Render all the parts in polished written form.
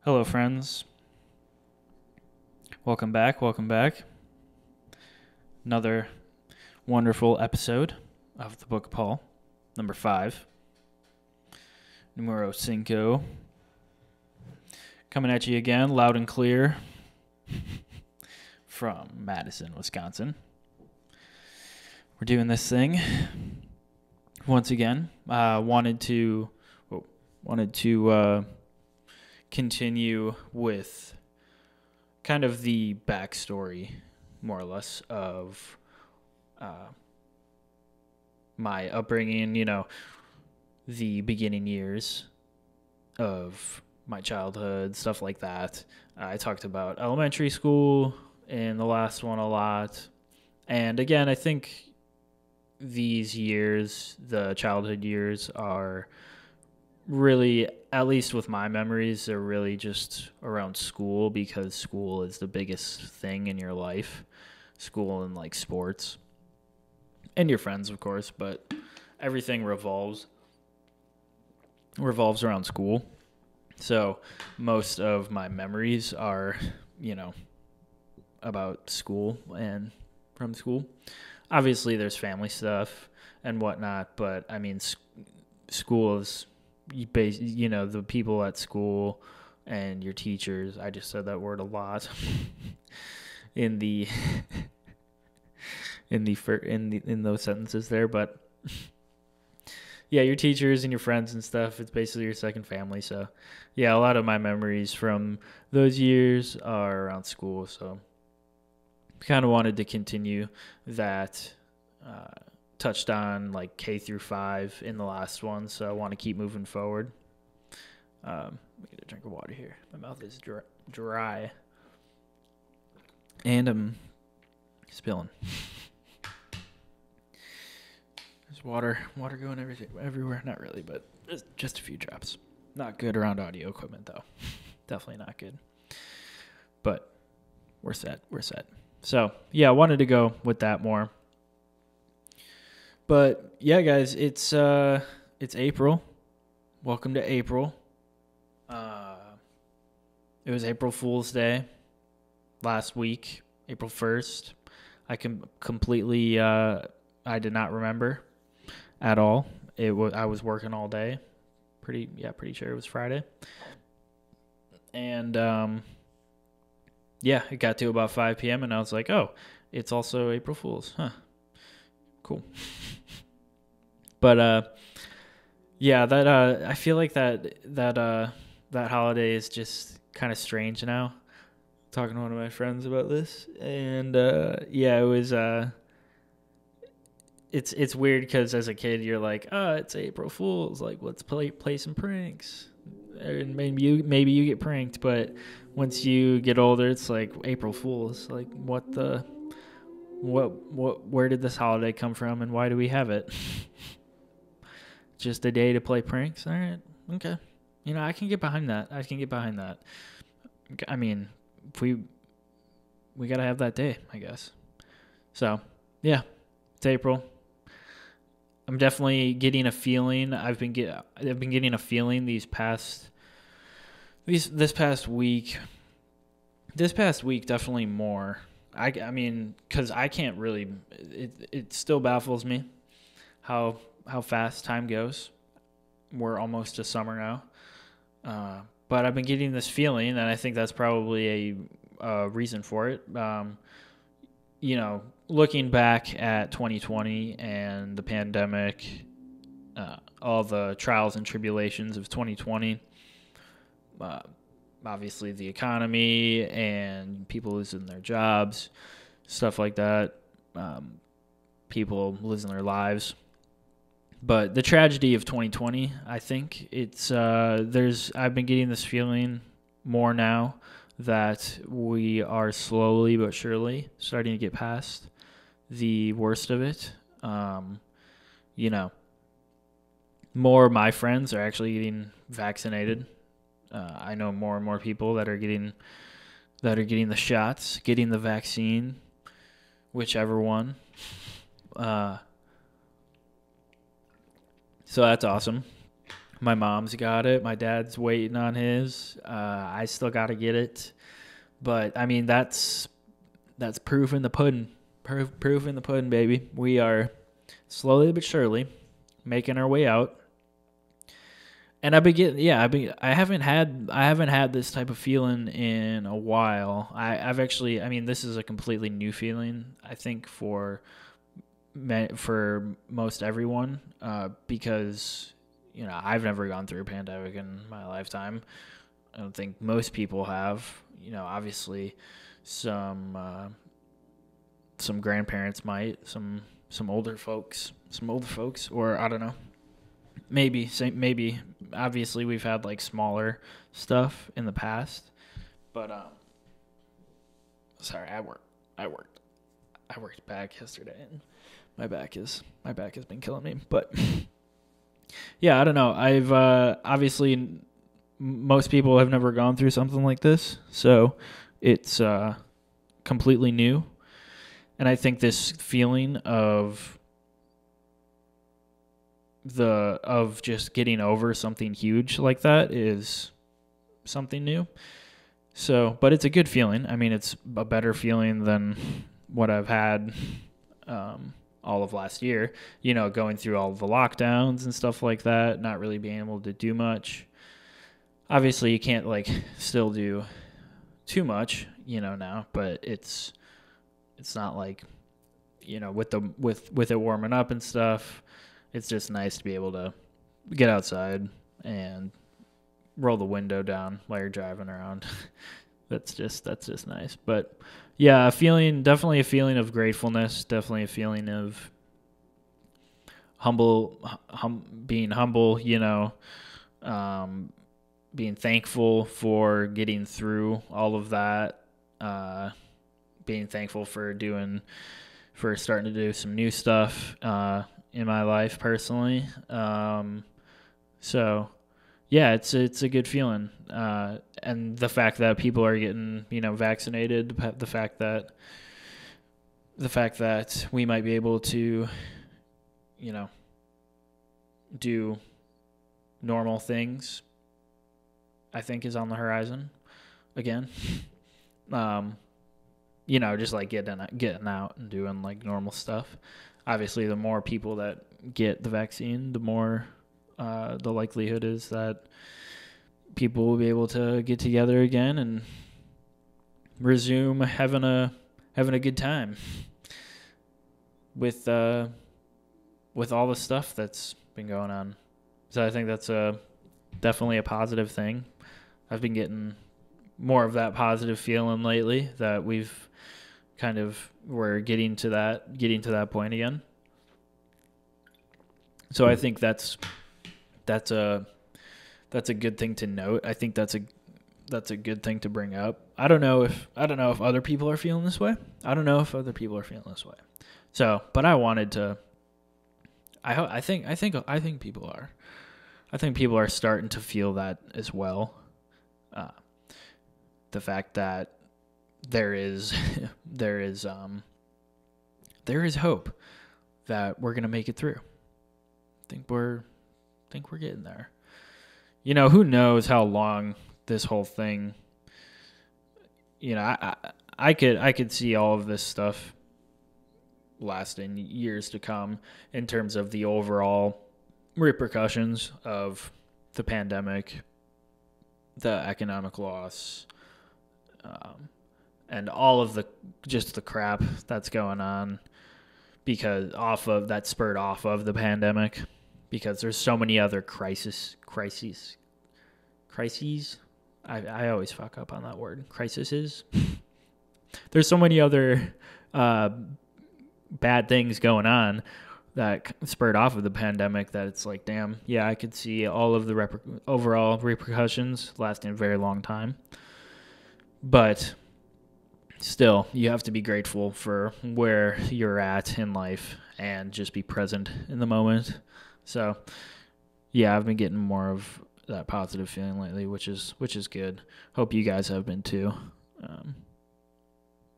Hello, friends. Welcome back. Welcome back. Another wonderful episode of the Book of Paul, number 5, numero cinco. Coming at you again, loud and clear, from Madison, Wisconsin. We're doing this thing once again. Wanted to continue with kind of the backstory, more or less, of my upbringing, the beginning years of my childhood, stuff like that. I talked about elementary school in the last one a lot. And again, I think these years, the childhood years, are really, at least with my memories, they're really just around school, because school is the biggest thing in your life. School and like sports and your friends, of course, but everything revolves around school. So most of my memories are, about school and from school. Obviously there's family stuff and whatnot, but I mean, school is, the people at school and your teachers. I just said that word a lot in those sentences there, but yeah, your teachers and your friends and stuff, it's basically your second family. So yeah, a lot of my memories from those years are around school. So kind of wanted to continue that, touched on like K through 5 in the last one, so I want to keep moving forward. Let me get a drink of water here. My mouth is dry. And I'm spilling. There's water going everywhere. Not really, but just a few drops. Not good around audio equipment, though. Definitely not good. But we're set. So, yeah, I wanted to go with that more. But yeah, guys, it's April. Welcome to April. It was April Fool's Day last week, April 1st. I completely I did not remember at all. I was working all day. Pretty sure it was Friday. And it got to about 5 p.m. and I was like, "Oh, it's also April Fool's." Huh. Cool. But I feel like that holiday is just kind of strange now. Talking to one of my friends about this, and it was it's weird because as a kid you're like, "Oh, it's April Fool's, like let's play some pranks." And maybe you get pranked, but once you get older it's like April Fool's, like where did this holiday come from and why do we have it? Just a day to play pranks? All right. Okay. I can get behind that. I mean, we got to have that day, I guess. So, yeah. It's April. I'm definitely getting a feeling. I've been getting a feeling this past week. This past week definitely more. I mean, cuz I can't really it still baffles me how fast time goes. We're almost to summer now. But I've been getting this feeling, and I think that's probably a reason for it. Looking back at 2020 and the pandemic, all the trials and tribulations of 2020, obviously the economy and people losing their jobs, stuff like that, people losing their lives. But the tragedy of 2020, I think it's I've been getting this feeling more now that we are slowly but surely starting to get past the worst of it. More of my friends are actually getting vaccinated. I know more and more people that are getting the shots, getting the vaccine, whichever one. So that's awesome. My mom's got it. My dad's waiting on his. I still got to get it. But I mean, that's proof in the pudding. Proof in the pudding, baby. We are slowly but surely making our way out. And I haven't had this type of feeling in a while. I've actually, I mean, this is a completely new feeling, I think, for most everyone, because, I've never gone through a pandemic in my lifetime. I don't think most people have. Obviously, some grandparents might, some older folks, or I don't know. Maybe. Obviously, we've had like smaller stuff in the past, but sorry, I worked back yesterday, and my back has been killing me. But yeah, I don't know. I've obviously most people have never gone through something like this, so it's completely new, and I think this feeling of just getting over something huge like that is something new. So, but it's a good feeling. I mean, it's a better feeling than what I've had all of last year, going through all the lockdowns and stuff like that, not really being able to do much. Obviously, you can't still do too much, now, but it's not like, with it warming up and stuff. It's just nice to be able to get outside and roll the window down while you're driving around. That's just nice. But yeah, definitely a feeling of gratefulness, definitely a feeling of being humble, being thankful for getting through all of that, being thankful for starting to do some new stuff, in my life personally. So yeah, it's a good feeling. And the fact that people are getting, vaccinated, the fact that we might be able to, do normal things, I think is on the horizon again. Just like getting out and doing like normal stuff. Obviously, the more people that get the vaccine, the more the likelihood is that people will be able to get together again and resume having a good time with all the stuff that's been going on. So I think that's definitely a positive thing. I've been getting more of that positive feeling lately that we're getting to that point again. So I think that's a good thing to note. I think that's a good thing to bring up. I don't know if other people are feeling this way. So, but I wanted to. I think people are. I think people are starting to feel that as well. The fact that there is hope that we're gonna make it through. I think we're getting there. Who knows how long this whole thing. I could see all of this stuff lasting years to come in terms of the overall repercussions of the pandemic, the economic loss, and all of the crap that's going on spurred off of the pandemic, because there's so many other crises. I always fuck up on that word. Crises. There's so many other bad things going on that spurred off of the pandemic that it's like, damn, yeah, I could see all of the overall repercussions lasting a very long time. But still, you have to be grateful for where you're at in life and just be present in the moment. So, yeah, I've been getting more of that positive feeling lately, which is good. Hope you guys have been too.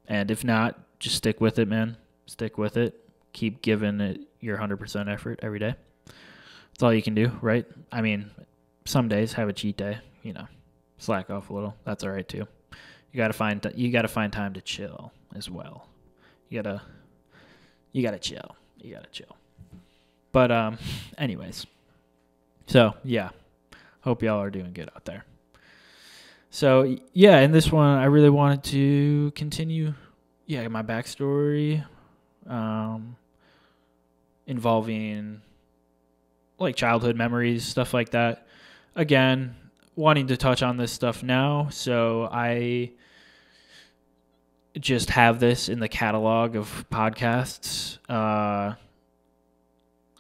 And if not, just stick with it, man. Stick with it. Keep giving it your 100% effort every day. That's all you can do, right? I mean, some days have a cheat day, slack off a little. That's all right too. You gotta find time to chill as well. You gotta chill. But anyways, so yeah, hope y'all are doing good out there. So yeah, in this one, I really wanted to continue, my backstory, involving like childhood memories, stuff like that. Again, wanting to touch on this stuff now, so I just have this in the catalog of podcasts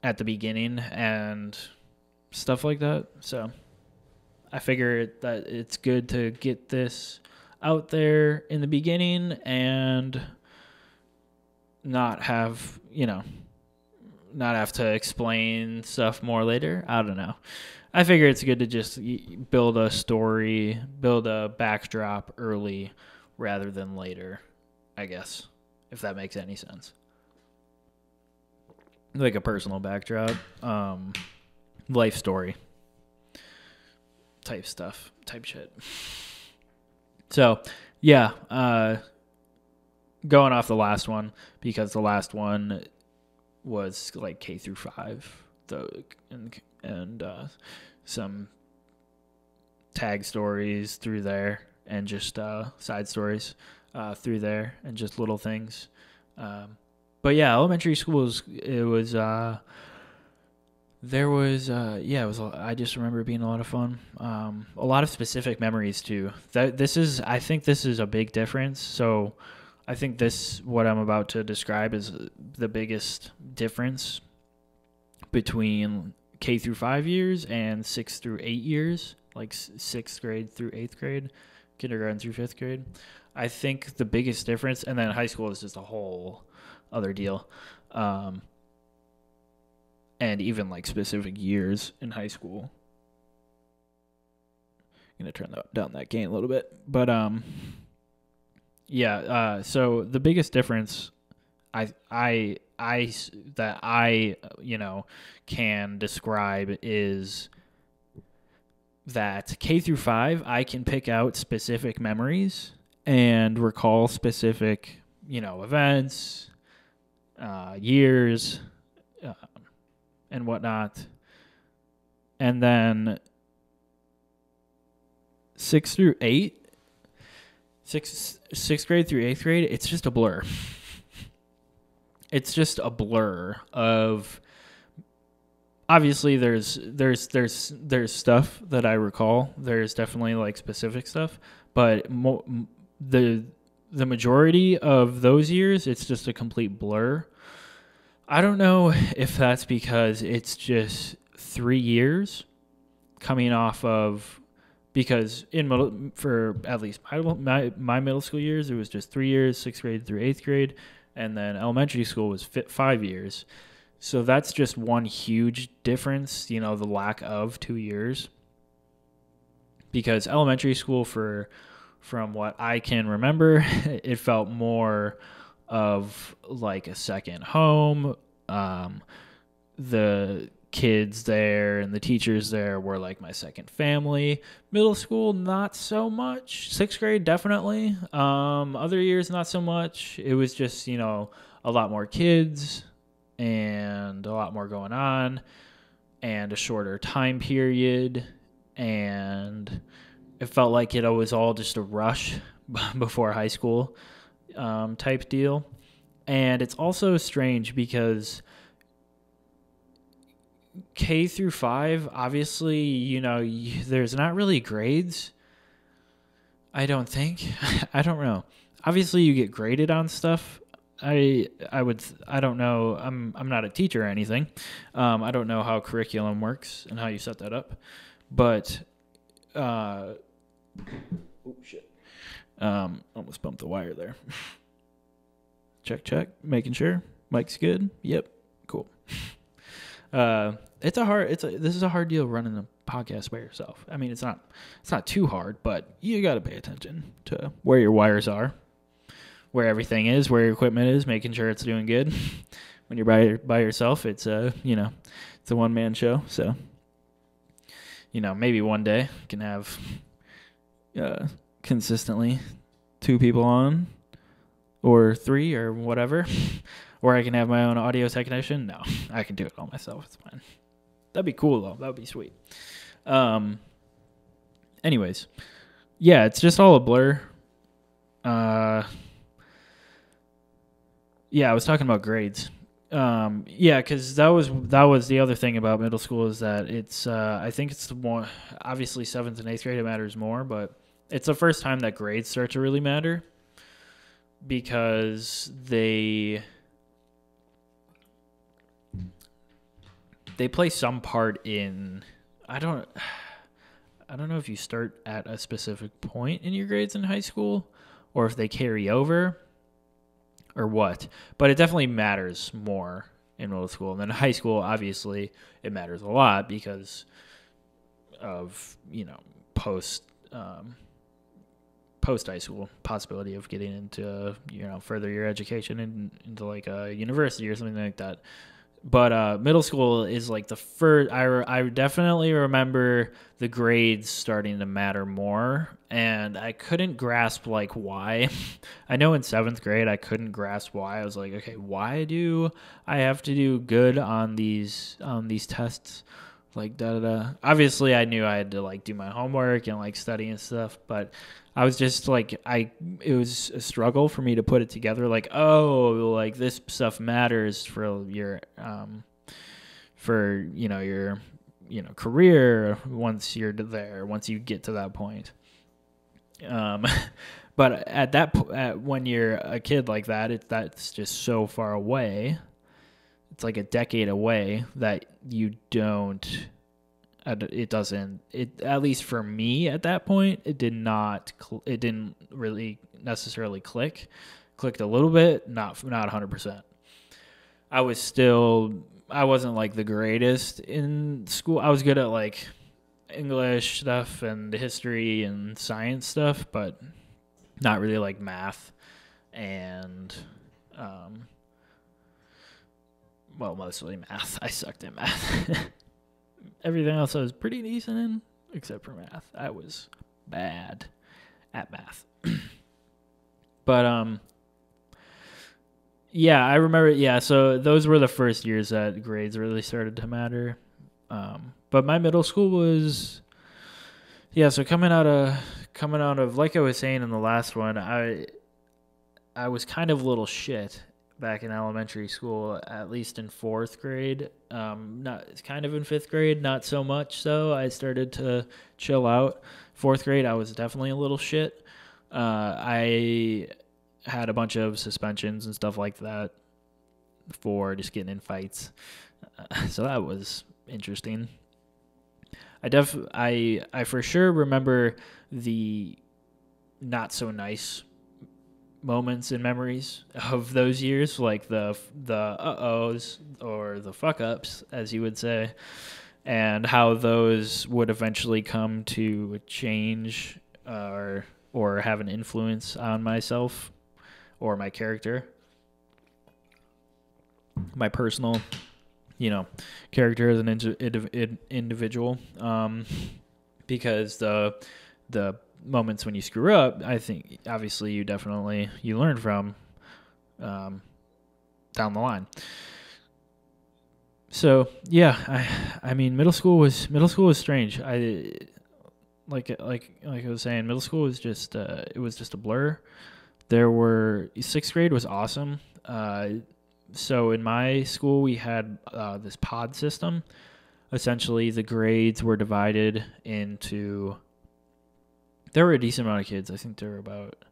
at the beginning and stuff like that. So I figure that it's good to get this out there in the beginning and not have to explain stuff more later. I don't know. I figure it's good to just build a story, build a backdrop early rather than later, I guess, if that makes any sense. Like a personal backdrop, life story type stuff, type shit. So, yeah, going off the last one, because the last one was like K through 5, and some tag stories through there, and just side stories through there, and just little things. But yeah, elementary school I just remember it being a lot of fun. A lot of specific memories too. I think this is a big difference. So I think what I'm about to describe is the biggest difference between K through 5 years and 6 through 8 years, like 6th grade through 8th grade, kindergarten through 5th grade. I think the biggest difference, and then high school is just a whole other deal. And even like specific years in high school. I'm going to turn down that gain a little bit. But so the biggest difference I can describe is that K through 5, I can pick out specific memories and recall specific, events, years, and whatnot. And then 6th grade through 8th grade, it's just a blur. It's just a blur of, obviously there's stuff that I recall. There's definitely like specific stuff, but the majority of those years, it's just a complete blur. I don't know if that's because it's just 3 years coming off of, because for at least my middle school years, it was just 3 years, 6th grade through 8th grade, and then elementary school was 5 years. So that's just one huge difference, the lack of 2 years. Because elementary school, from what I can remember, it felt more of like a second home. The kids there and the teachers there were like my second family. Middle school, not so much. 6th grade, definitely. Other years, not so much. It was just, a lot more kids and a lot more going on and a shorter time period. And it felt like it was all just a rush before high school type deal. And it's also strange because K through 5, obviously, there's not really grades. I don't think. I don't know. Obviously, you get graded on stuff. I don't know. I'm not a teacher or anything. I don't know how curriculum works and how you set that up. But oh shit. Almost bumped the wire there. Check. Making sure. Mic's good. Yep. Cool. This is a hard deal running a podcast by yourself. I mean, it's not too hard, but you got to pay attention to where your wires are, where everything is, where your equipment is, making sure it's doing good. When you're by yourself, it's it's a one-man show. So maybe one day I can have consistently 2 people on, or 3, or whatever. Or I can have my own audio technician. No, I can do it all myself. It's fine. That'd be cool, though. That would be sweet. Anyways, yeah, it's just all a blur. Yeah, I was talking about grades. Yeah, because that was the other thing about middle school, is that it's I think it's the more, obviously 7th and 8th grade it matters more, but it's the first time that grades start to really matter, because they play some part in, I don't know if you start at a specific point in your grades in high school, or if they carry over, or what, but it definitely matters more in middle school. And then high school, obviously, it matters a lot because of, post high school possibility of getting into, further your education into like a university or something like that. But middle school is like the first. I definitely remember the grades starting to matter more, and I couldn't grasp like why. I know in 7th grade I couldn't grasp why. I was like, okay, why do I have to do good on these tests? Like da da da. Obviously, I knew I had to like do my homework and like study and stuff, but I was just like, it was a struggle for me to put it together. Like, oh, like this stuff matters for your your career once you're there, once you get to that point. But when you're a kid like that, that's just so far away. It's like a decade away that you don't. It doesn't. At least for me at that point, it did not. It didn't really necessarily click. Clicked a little bit, not 100%. I wasn't like the greatest in school. I was good at like English stuff and history and science stuff, but not really like math and mostly math. I sucked at math. Everything else I was pretty decent in, except for math. I was bad at math. But yeah, I remember. Yeah, so those were the first years that grades really started to matter. But my middle school was, yeah. So coming out of like I was saying in the last one, I was kind of little shit back in elementary school, at least in 4th grade. Not kind of in 5th grade, not so much. So I started to chill out. 4th grade, I was definitely a little shit. I had a bunch of suspensions and stuff like that for just getting in fights. So that was interesting. I for sure remember the not so nice moments and memories of those years, like the uh-ohs or the fuck-ups, as you would say, and how those would eventually come to change or have an influence on myself or my character, my personal, character as an individual. Because the moments when you screw up, I think obviously you learn from down the line. So yeah, I mean middle school was strange. I like I was saying, middle school was just it was just a blur. 6th grade was awesome. So in my school we had this pod system. Essentially the grades were divided into, there were a decent amount of kids. I think there were about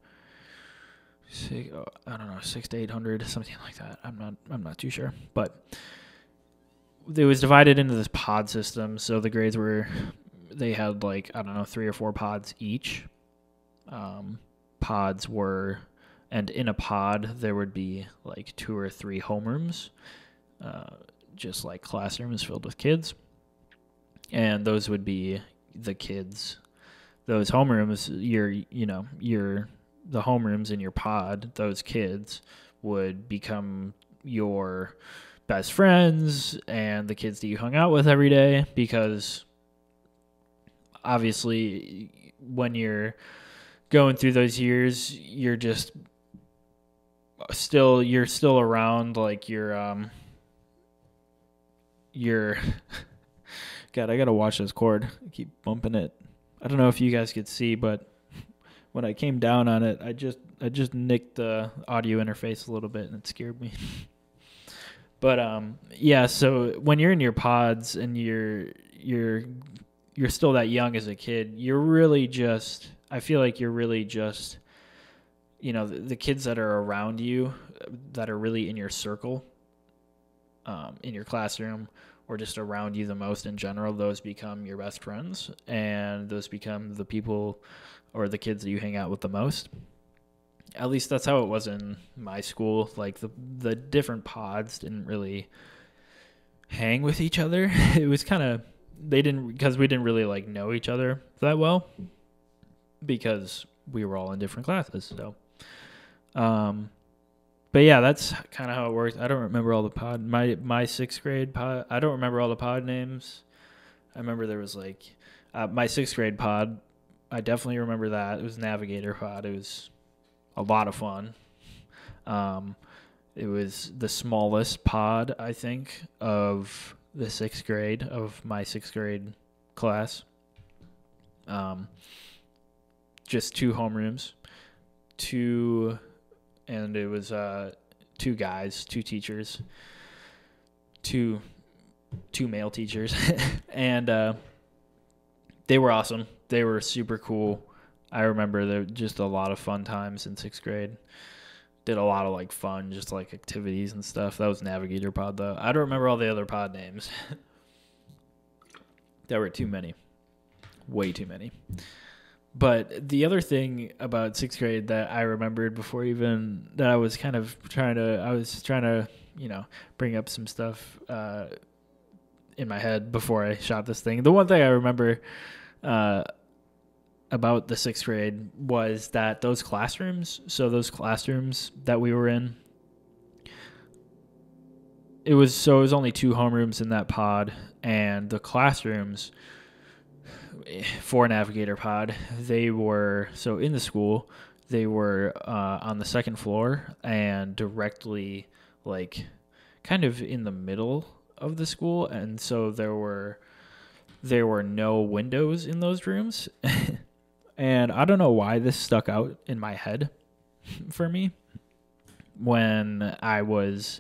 600 to 800, something like that. I'm not too sure, but it was divided into this pod system. So the grades they had like, 3 or 4 pods each. Pods were, and in a pod there would be like 2 or 3 homerooms, just like classrooms filled with kids, and those would be the kids. Those homerooms, the homerooms in your pod, those kids would become your best friends and the kids that you hung out with every day, because obviously when you're going through those years, you're still around, like you're God, I gotta watch this cord. I keep bumping it. I don't know if you guys could see, but when I came down on it, I just nicked the audio interface a little bit, and it scared me. But yeah. So when you're in your pods and you're still that young as a kid, you're really just. I feel like you're really just. The kids that are around you, that are really in your circle, in your classroom, or just around you the most in general, those become your best friends, and those become the people or the kids that you hang out with the most. At least that's how it was in my school. Like the different pods didn't really hang with each other. It was kind of because we didn't really like know each other that well because we were all in different classes. So, but yeah, that's kind of how it worked. I don't remember all the pod. My sixth grade pod. I don't remember all the pod names. I remember there was like my sixth grade pod. I definitely remember that. It was Navigator pod. It was a lot of fun. It was the smallest pod, I think, of the sixth grade of my sixth grade class. Just 2 homerooms, and it was 2 guys, 2 teachers, two male teachers, and they were awesome. They were super cool. I remember there just a lot of fun times in 6th grade. Did a lot of like fun, just like activities and stuff. That was Navigator pod though. I don't remember all the other pod names. There were too many. Way too many. But the other thing about 6th grade that I remembered before even that I was trying to, bring up some stuff in my head before I shot this thing. The one thing I remember about the 6th grade was that those classrooms that we were in, it was only 2 homerooms in that pod, and the classrooms for Navigator pod, they were, so in the school, they were on the 2nd floor and directly like kind of in the middle of the school, and so there were no windows in those rooms. And I don't know why this stuck out in my head for me when I was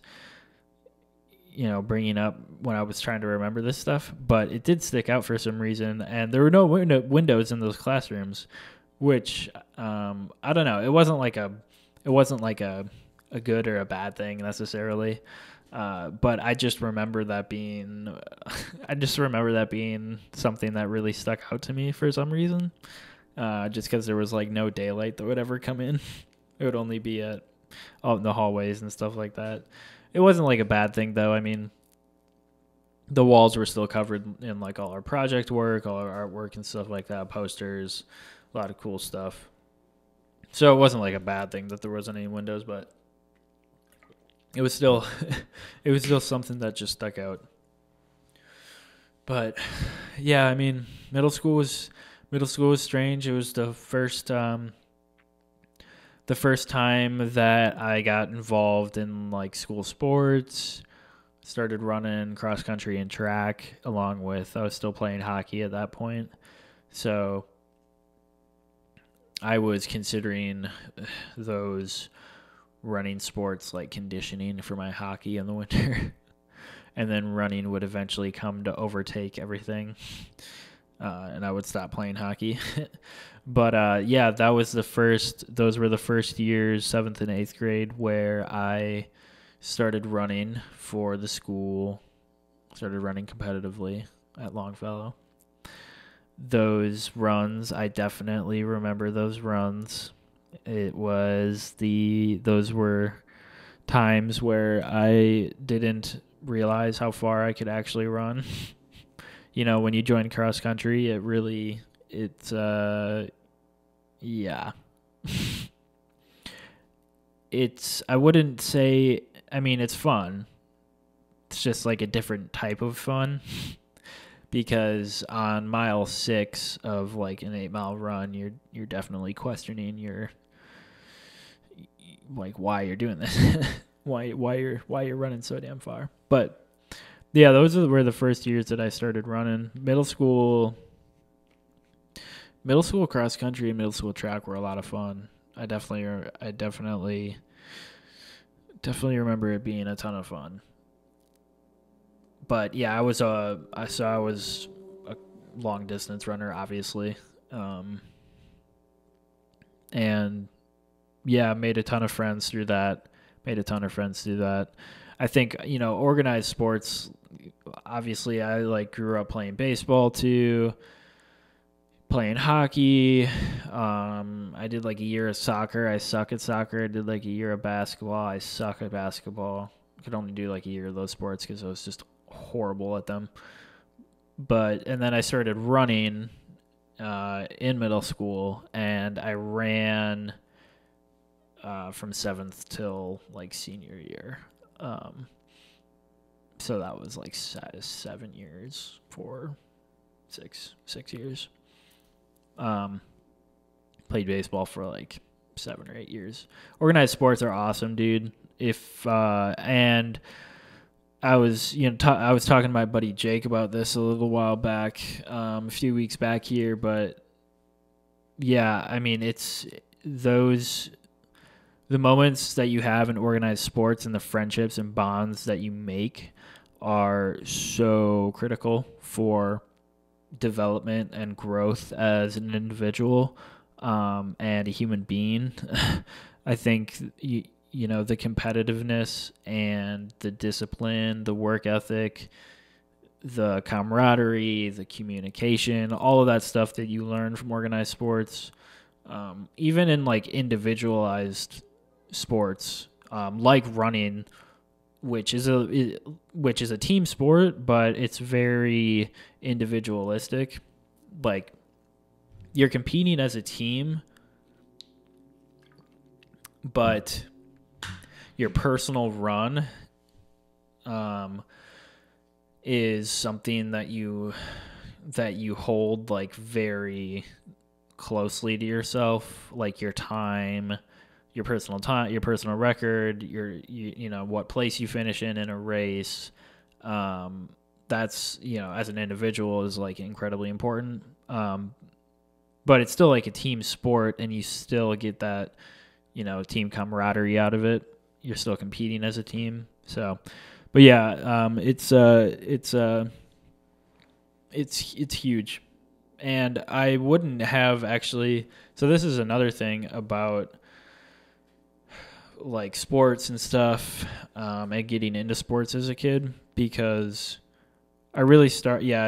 bringing up when I was trying to remember this stuff, but it did stick out for some reason, and there were no windows in those classrooms, which I don't know. It wasn't like a good or a bad thing necessarily, but I just remember that being something that really stuck out to me for some reason, just because there was like no daylight that would ever come in. It would only be out in the hallways and stuff like that. It wasn't like a bad thing though. I mean, the walls were still covered in like all our project work, all our artwork and stuff like that, posters, a lot of cool stuff. So it wasn't like a bad thing that there wasn't any windows, but it was still something that just stuck out. But yeah, I mean, middle school was strange. It was the first time that I got involved in like school sports. Started running cross country and track, along with I was still playing hockey at that point. So I was considering those running sports like conditioning for my hockey in the winter. And then running would eventually come to overtake everything. And I would stop playing hockey. But yeah, those were the first years, 7th and 8th grade, where I started running for the school, started running competitively at Longfellow. Those runs, I definitely remember those runs. Those were times where I didn't realize how far I could actually run. When you join cross country, yeah. I wouldn't say, I mean, it's fun. It's just like a different type of fun. because on mile 6 of like an 8-mile run, you're definitely questioning your, like, why you're doing this, why you're running so damn far. But yeah, those were the first years that I started running. Middle school cross country and middle school track were a lot of fun. I definitely remember it being a ton of fun. But yeah, I was a long distance runner, obviously, and yeah, made a ton of friends through that. I think, organized sports. Obviously, I like grew up playing baseball too, playing hockey. I did like a year of soccer. I suck at soccer. I did like a year of basketball. I suck at basketball. I could only do like a year of those sports because I was just horrible at them. And then I started running in middle school, and I ran from 7th till like senior year. So that was like 7 years, 6 years. Played baseball for like 7 or 8 years. Organized sports are awesome, dude. And I was, I was talking to my buddy Jake about this a little while back, a few weeks back here, but yeah, I mean, it's the moments that you have in organized sports and the friendships and bonds that you make are so critical for development and growth as an individual, and a human being. I think the competitiveness and the discipline, the work ethic, the camaraderie, the communication, all of that stuff that you learn from organized sports, even in like individualized sports, like running, which is a team sport, but it's very individualistic. Like, you're competing as a team, but your personal run is something that you hold like very closely to yourself, like your time, your personal record, what place you finish in a race. That's, as an individual, is like incredibly important. But it's still like a team sport, and you still get that, team camaraderie out of it. You're still competing as a team. So, but yeah, it's huge. And I wouldn't have actually, so this is another thing about like sports and stuff, and getting into sports as a kid, because I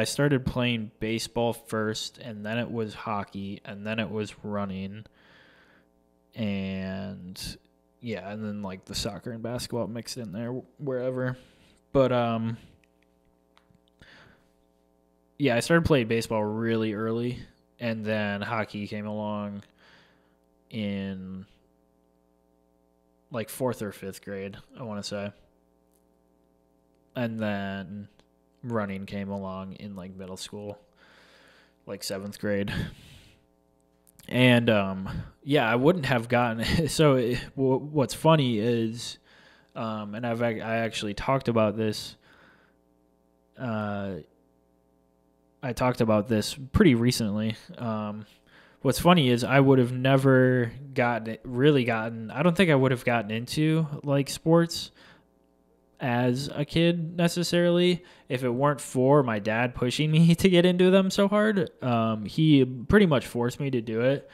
started playing baseball first, and then it was hockey, and then it was running, and yeah, and then like the soccer and basketball mixed in there wherever. But yeah, I started playing baseball really early, and then hockey came along in like 4th or 5th grade, I want to say. And then running came along in like middle school, like 7th grade. And yeah, I wouldn't have gotten so what's funny is, and I actually talked about this, I talked about this pretty recently. What's funny is I would have never I don't think I would have gotten into like sports as a kid necessarily if it weren't for my dad pushing me to get into them so hard. He pretty much forced me to do it,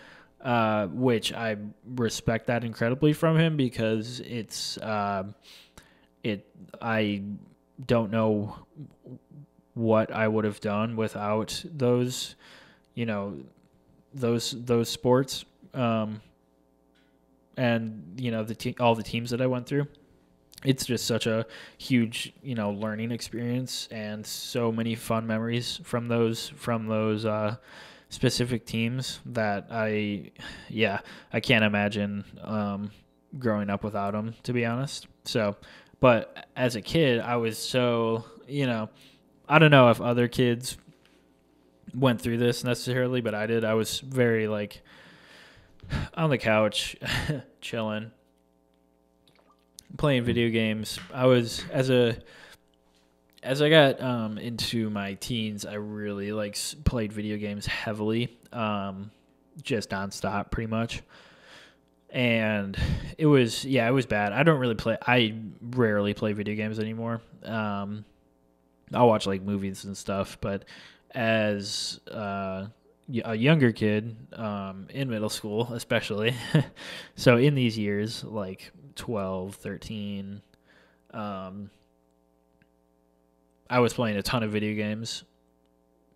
which I respect that incredibly from him, because I don't know what I would have done without those, those sports, and all the teams that I went through. It's just such a huge, learning experience, and so many fun memories from those specific teams that I can't imagine growing up without them, to be honest. So, but as a kid, I was so, I don't know if other kids went through this necessarily, but I did. I was very like on the couch, chilling, playing video games. I was as I got into my teens, I really like played video games heavily, just nonstop, pretty much. And it was bad. I rarely play video games anymore. I'll watch like movies and stuff, but as a younger kid, in middle school especially, so in these years like 12, 13, I was playing a ton of video games.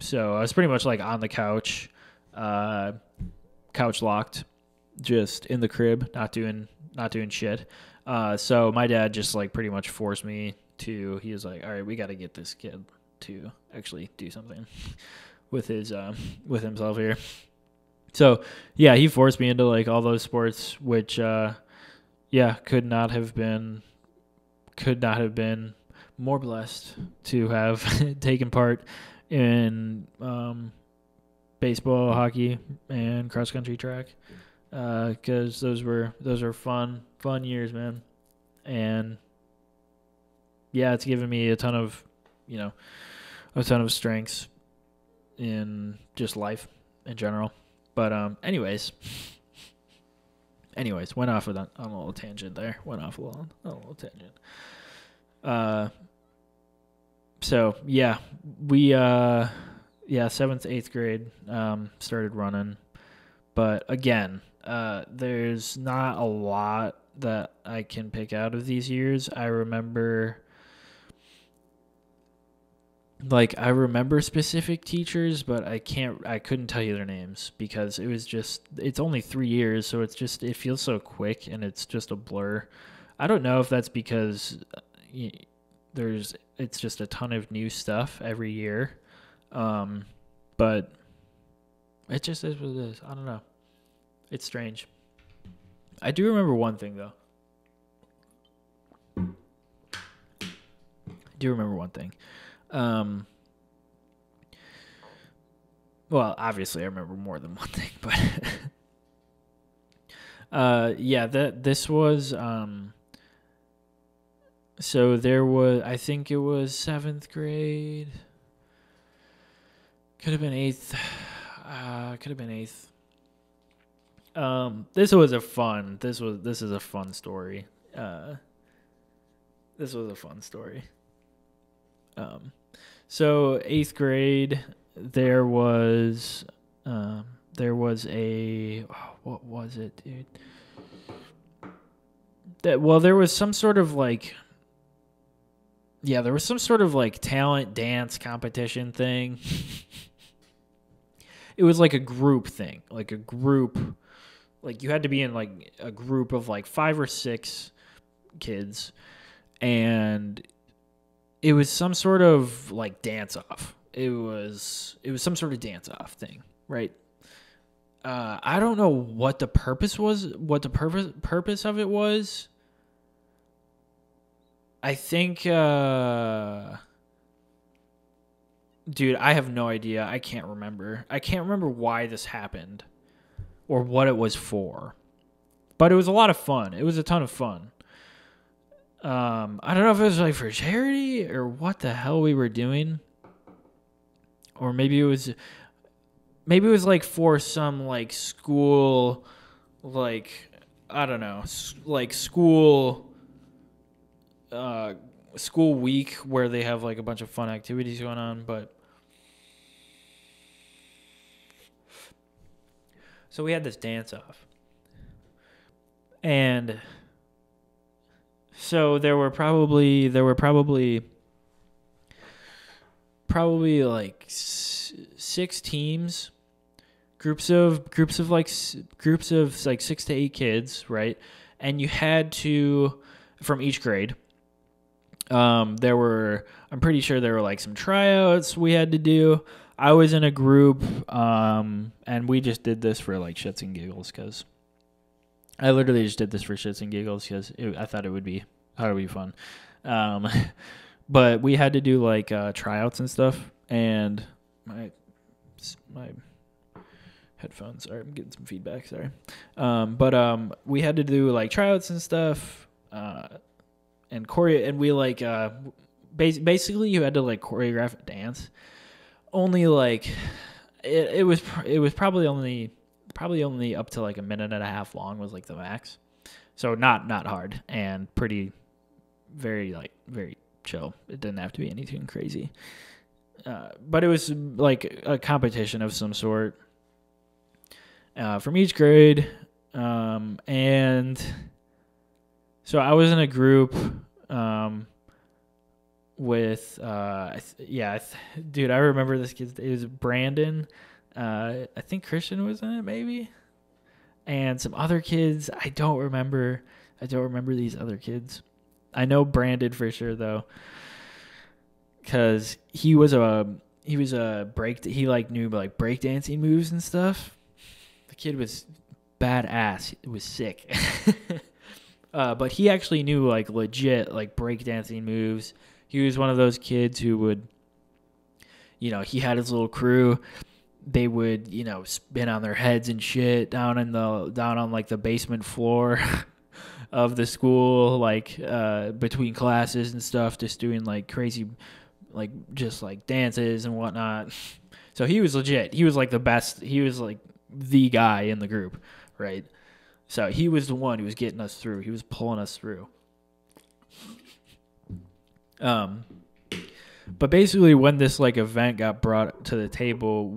So I was pretty much like on the couch, couch locked, just in the crib, not doing shit. So my dad just like pretty much forced me to. He was like, "All right, we got to get this kid to actually do something with his with himself here." So yeah, he forced me into like all those sports, which could not have been more blessed to have taken part in baseball, hockey, and cross country track, because those are fun years, man. And yeah, it's given me a ton of strengths in just life in general. But anyways, went off on a little tangent there. So yeah, we 7th, 8th grade started running, but again, there's not a lot that I can pick out of these years. I remember specific teachers, but I couldn't tell you their names because it's only 3 years, so it feels so quick and it's just a blur. I don't know if that's because it's just a ton of new stuff every year. But it just is what it is. I don't know. It's strange. I do remember one thing though. Well, obviously I remember more than one thing, but this was so there was, I think it was 7th grade. Could have been 8th. This is a fun story. So 8th grade, there was a, what was it, dude? There was some sort of like, there was some sort of like talent dance competition thing. It was like a group thing, like you had to be in like a group of like 5 or 6 kids, and it was some sort of like dance off. It was some sort of dance off thing, right? I don't know what the purpose was, what the purpose of it was. I think, dude, I have no idea. I can't remember why this happened or what it was for. But it was a lot of fun. It was a ton of fun. I don't know if it was like for charity or what the hell we were doing. Or maybe it was like for some like school, like, I don't know, like school week where they have like a bunch of fun activities going on. But so we had this dance off, and so there were probably like 6 teams, groups of like 6 to 8 kids, right? And you had to, from each grade, I'm pretty sure there were like some tryouts we had to do. I was in a group, and we just did this for like shits and giggles, because I literally just did this for shits and giggles because I thought it would be fun. But we had to do like tryouts and stuff, and My headphones. Sorry, I'm getting some feedback. Sorry. But we had to do like tryouts and stuff, and we like basically you had to like choreograph a dance. Only like it was probably only up to like a minute and a half long was like the max. So not hard and pretty very chill. It didn't have to be anything crazy. But it was like a competition of some sort from each grade. And so I was in a group with, dude, I remember this kid's, it was Brandon. I think Christian was in it maybe. And some other kids. I don't remember these other kids. I know Brandon for sure though. Cause he like knew like breakdancing moves and stuff. The kid was badass. It was sick. But he actually knew like legit like breakdancing moves. He was one of those kids who would, he had his little crew. They would, spin on their heads and shit down on like the basement floor of the school, like between classes and stuff, just doing like crazy, like just like dances and whatnot. So he was legit. He was like the best. He was like the guy in the group, right? So he was the one who was getting us through. He was pulling us through. But basically when this like event got brought to the table,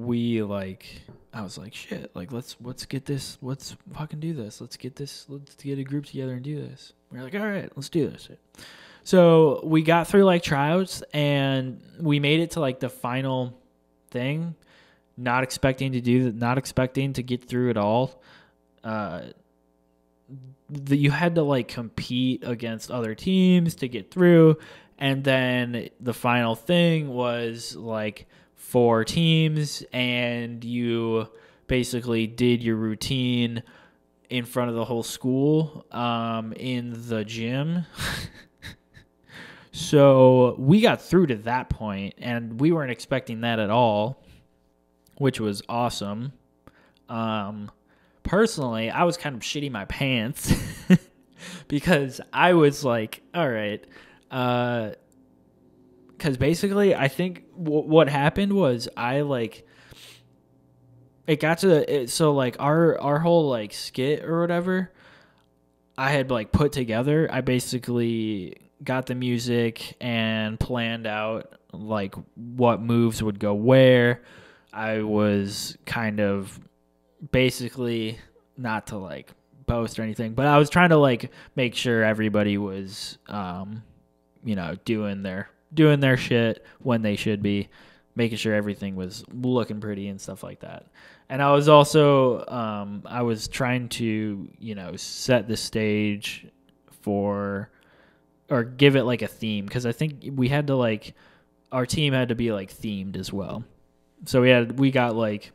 I was like, shit, like let's fucking do this. Let's get a group together and do this. We're like, all right, let's do this. So we got through like tryouts and we made it to like the final thing, not expecting to get through it all. You had to like compete against other teams to get through. And then the final thing was like 4 teams, and you basically did your routine in front of the whole school in the gym. So we got through to that point, and we weren't expecting that at all, which was awesome. Personally, I was kind of shitting my pants because I was like, all right. Because basically, I think what happened was it got to so like our whole like skit or whatever I had like put together. I basically got the music and planned out like what moves would go where. I was kind of basically, not to like boast or anything, but I was trying to like make sure everybody was doing their shit when they should be, making sure everything was looking pretty and stuff like that. And I was also I was trying to set the stage for, or give it like a theme, because I think we had to like, our team had to be like themed as well. So we got like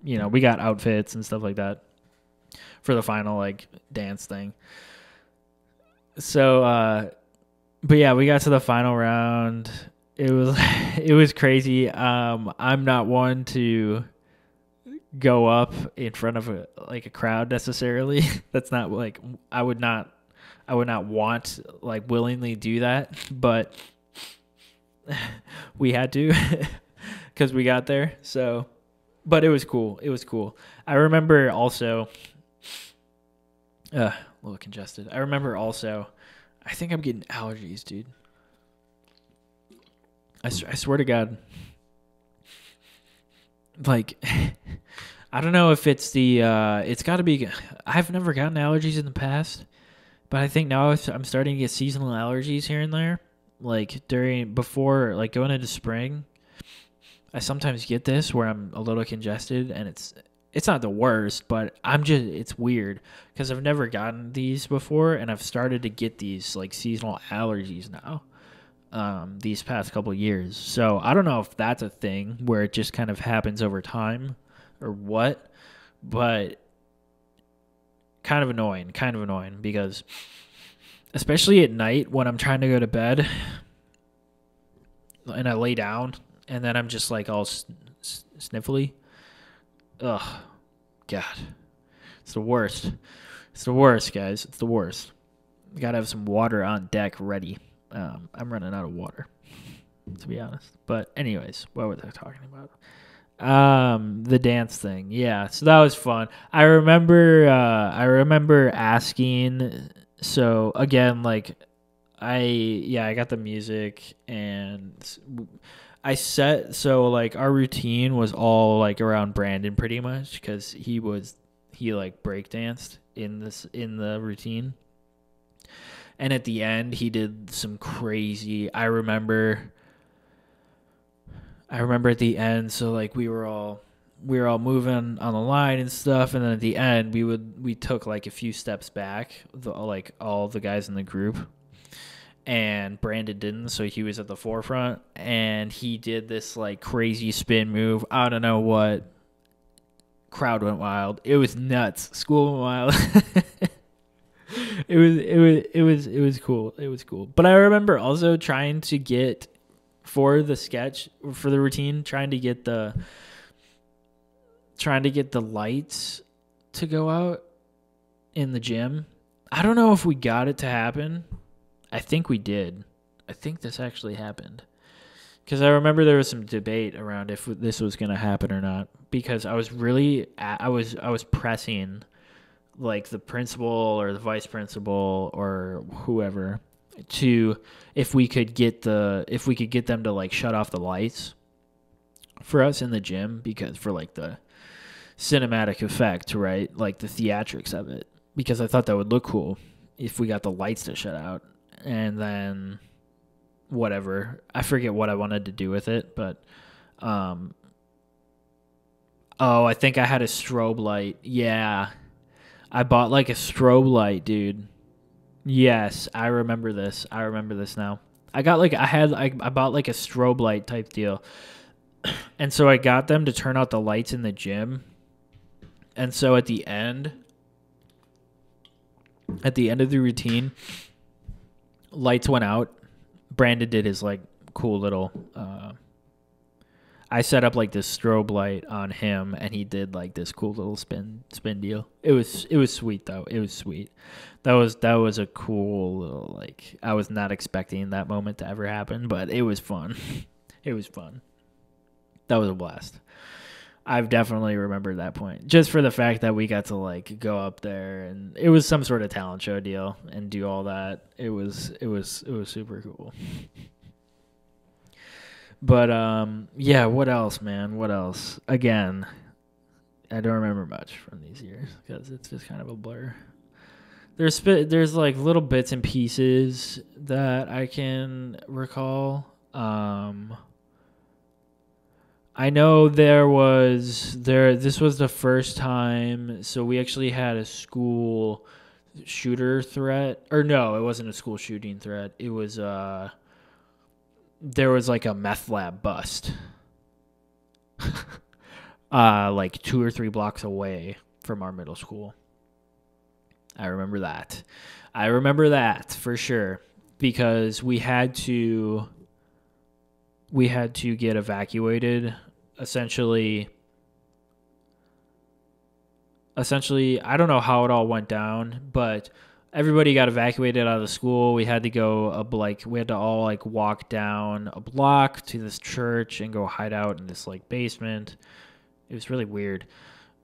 we got outfits and stuff like that for the final like dance thing. So but yeah, we got to the final round. It was crazy. I'm not one to go up in front of a crowd necessarily. That's not like, I would not want like willingly do that, but we had to because we got there. So, but it was cool. I remember also, a little congested. I remember also, I think I'm getting allergies, dude. I swear to God. Like, I don't know if it's it's got to be, I've never gotten allergies in the past, but I think now I'm starting to get seasonal allergies here and there. Like before going into spring, I sometimes get this where I'm a little congested, and it's not the worst, but it's weird because I've never gotten these before, and I've started to get these like seasonal allergies now these past couple of years. So I don't know if that's a thing where it just kind of happens over time or what, but kind of annoying because especially at night when I'm trying to go to bed and I lay down and then I'm just like all sniffly. Ugh, God, it's the worst. It's the worst, guys. It's the worst. You gotta have some water on deck ready. I'm running out of water, to be honest. But anyways, what was I talking about? The dance thing. Yeah, so that was fun. I remember asking, so again, like I got the music and I set, so like our routine was all like around Brandon pretty much cuz he like breakdanced in the routine. And at the end he did some crazy, I remember at the end, so like we were all moving on the line and stuff, and then at the end we took like a few steps back, like all the guys in the group, and Brandon didn't, so he was at the forefront, and he did this like crazy spin move. I don't know what. Crowd went wild. It was nuts. School went wild. It was cool. It was cool. But I remember also trying to get for the sketch for the routine, trying to get the lights to go out in the gym. I don't know if we got it to happen. I think we did. I think this actually happened. Because I remember there was some debate around if this was going to happen or not. Because I was pressing like the principal or the vice principal or whoever to if we could get them to like shut off the lights for us in the gym, because for like the cinematic effect, right? Like the theatrics of it. Because I thought that would look cool if we got the lights to shut out. And then whatever. I forget what I wanted to do with it, but I think I had a strobe light. Yeah. I bought like a strobe light, dude. Yes, I remember this. I remember this now. I bought like a strobe light type deal. And so I got them to turn out the lights in the gym. And so at the end of the routine, lights went out. Brandon did his like cool little I set up like this strobe light on him, and he did like this cool little spin deal. It was sweet though. It was sweet. That was a cool little, like, I was not expecting that moment to ever happen, but it was fun. It was fun. That was a blast. I've definitely remembered that point just for the fact that we got to like go up there, and it was some sort of talent show deal and do all that. It was super cool. But yeah, what else, man? What else? Again, I don't remember much from these years because it's just kind of a blur. There's like little bits and pieces that I can recall. I know this was the first time, so we actually had a school shooter threat, or no, it wasn't a school shooting threat. It was there was like a meth lab bust. Like 2 or 3 blocks away from our middle school. I remember that for sure, because we had to get evacuated. Essentially, I don't know how it all went down, but everybody got evacuated out of the school. We had to go we had to all like walk down a block to this church and go hide out in this like basement. It was really weird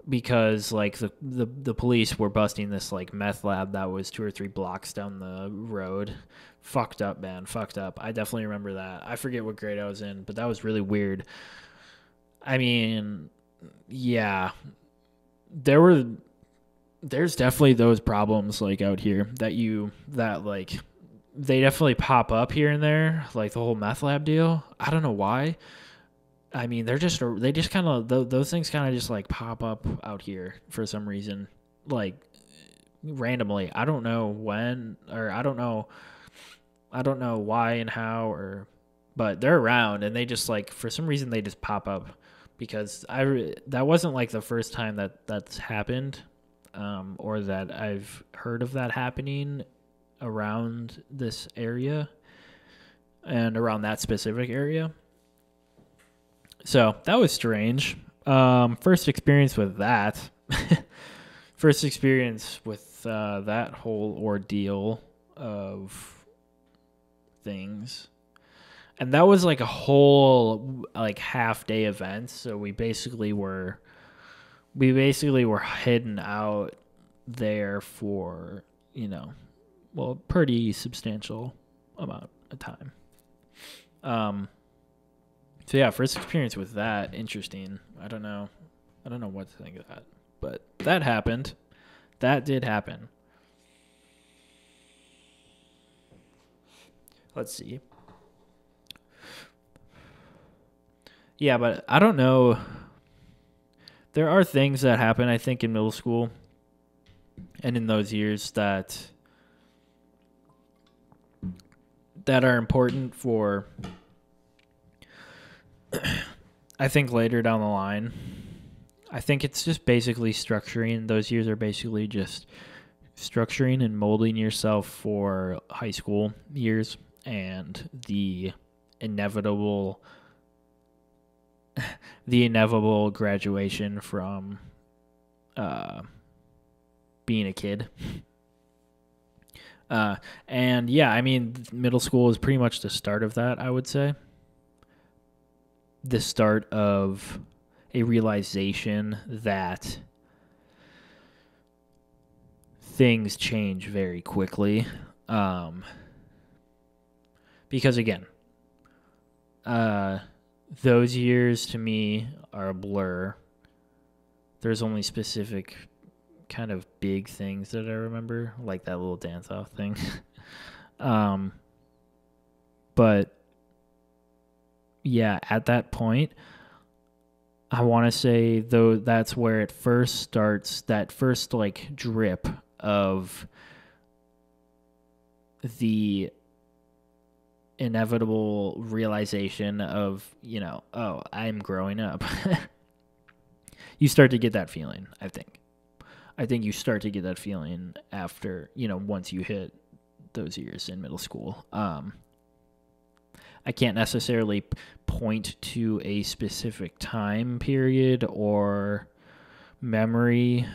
because like the police were busting this like meth lab that was 2 or 3 blocks down the road. Fucked up, man. Fucked up. I definitely remember that. I forget what grade I was in, but that was really weird. I mean, yeah, there's definitely those problems like out here that like they definitely pop up here and there, like the whole meth lab deal. I don't know why. I mean, they just kind of, those things kind of just like pop up out here for some reason, like randomly. I don't know when, or I don't know why and how, but they're around, and they just like, for some reason they just pop up, because that wasn't like the first time that's happened, or that I've heard of that happening around this area and around that specific area. So that was strange. First experience with that. First experience with that whole ordeal of things. And that was like a whole like half day event. So we basically were hidden out there for, pretty substantial amount of time. So yeah, first experience with that, interesting. I don't know what to think of that, but that happened. That did happen. Let's see. Yeah, but I don't know. There are things that happen, I think, in middle school and in those years that are important for, I think, later down the line. I think it's just basically structuring. Those years are basically just structuring and molding yourself for high school years and the inevitable graduation from being a kid. And yeah, I mean, middle school is pretty much the start of that, I would say. The start of a realization that things change very quickly. Because again, those years to me are a blur. There's only specific kind of big things that I remember, like that little dance-off thing. But yeah, at that point, I want to say, though, that's where it first starts, that first like drip of the inevitable realization of, oh, I'm growing up. You start to get that feeling, I think. I think you start to get that feeling after, once you hit those years in middle school. I can't necessarily point to a specific time period or memory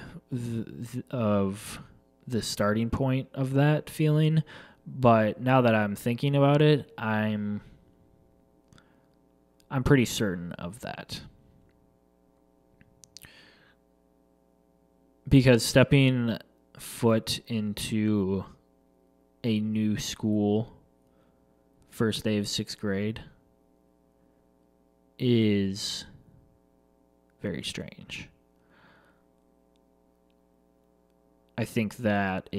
of the starting point of that feeling, but now that I'm thinking about it, I'm pretty certain of that. Because stepping foot into a new school, first day of 6th grade, is very strange. I think that's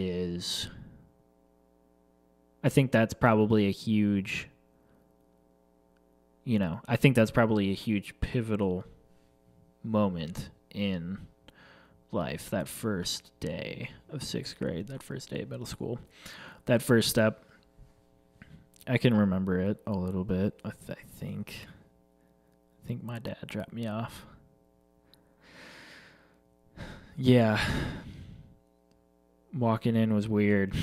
probably a huge, I think that's probably a huge pivotal moment in life, that first day of 6th grade, that first day of middle school, that first step. I can remember it a little bit. I think my dad dropped me off. Yeah. Walking in was weird.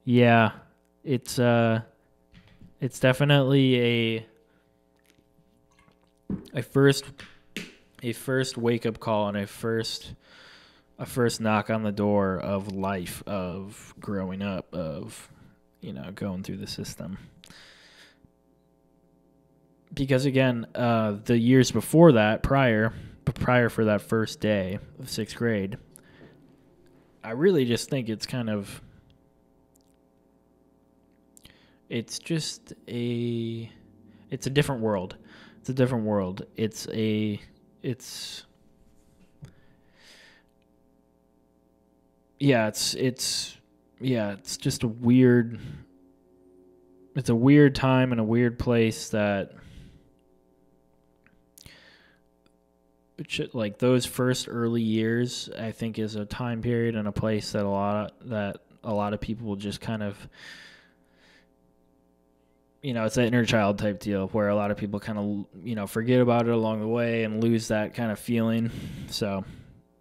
Yeah. It's definitely a first wake up call and a first knock on the door of life, of growing up, of going through the system. Because again, the years before that, prior for that first day of 6th grade, I really just think it's kind of, it's a different world. It's a different world. It's just a weird, it's a weird time and a weird place that, like, those first early years, I think, is a time period and a place that a lot of people will just kind of, it's that inner child type deal where a lot of people kind of, forget about it along the way and lose that kind of feeling. So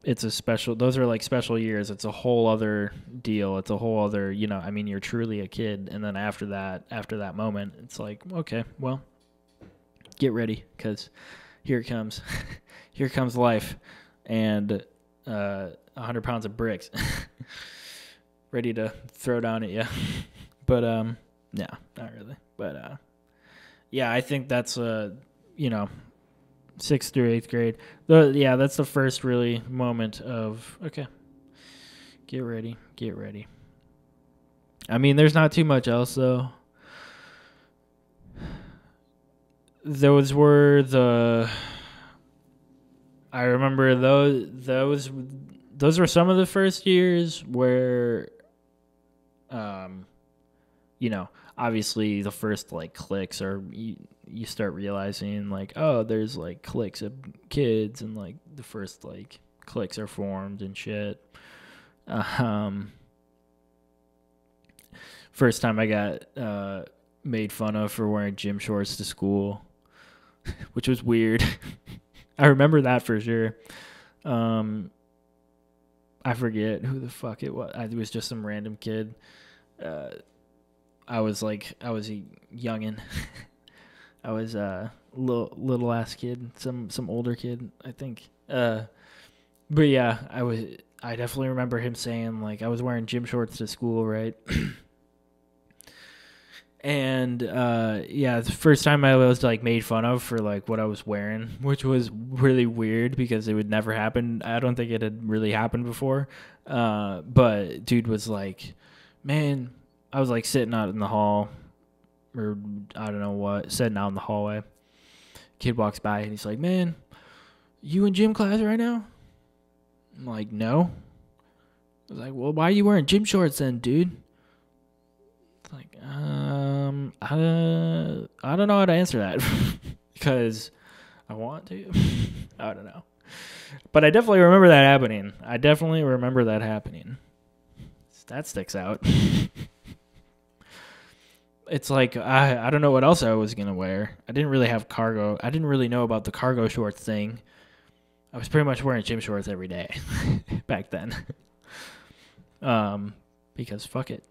those are like special years. It's a whole other deal. It's a whole other, you're truly a kid. And then after that moment, it's like, okay, well, get ready, because here it comes. Here comes life. And 100 pounds of bricks. Ready to throw down at you. But, yeah, not really. But, yeah, I think that's, 6th through 8th grade. That's the first really moment of, okay, get ready. I mean, there's not too much else, though. Those were I remember those were some of the first years where, obviously the first like cliques are you start realizing like, oh, there's like cliques of kids and like the first like cliques are formed and shit. First time I got made fun of for wearing gym shorts to school, which was weird. I remember that for sure. I forget who the fuck it was. It was just some random kid. I was a youngin'. I was a little ass kid, some older kid, I think. But yeah, I definitely remember him saying like I was wearing gym shorts to school, right? And the first time I was like made fun of for like what I was wearing, which was really weird because it would never happen. I don't think it had really happened before. But dude was like, man, I was like sitting out in the hall, or I don't know what, sitting out in the hallway. Kid walks by and he's like, man, you in gym class right now? I'm like, no. I was like, well, why are you wearing gym shorts then, dude? Like, I don't know how to answer that because I want to. I don't know. But I definitely remember that happening. That sticks out. It's like, I don't know what else I was going to wear. I didn't really have cargo. I didn't really know about the cargo shorts thing. I was pretty much wearing gym shorts every day back then. Because fuck it.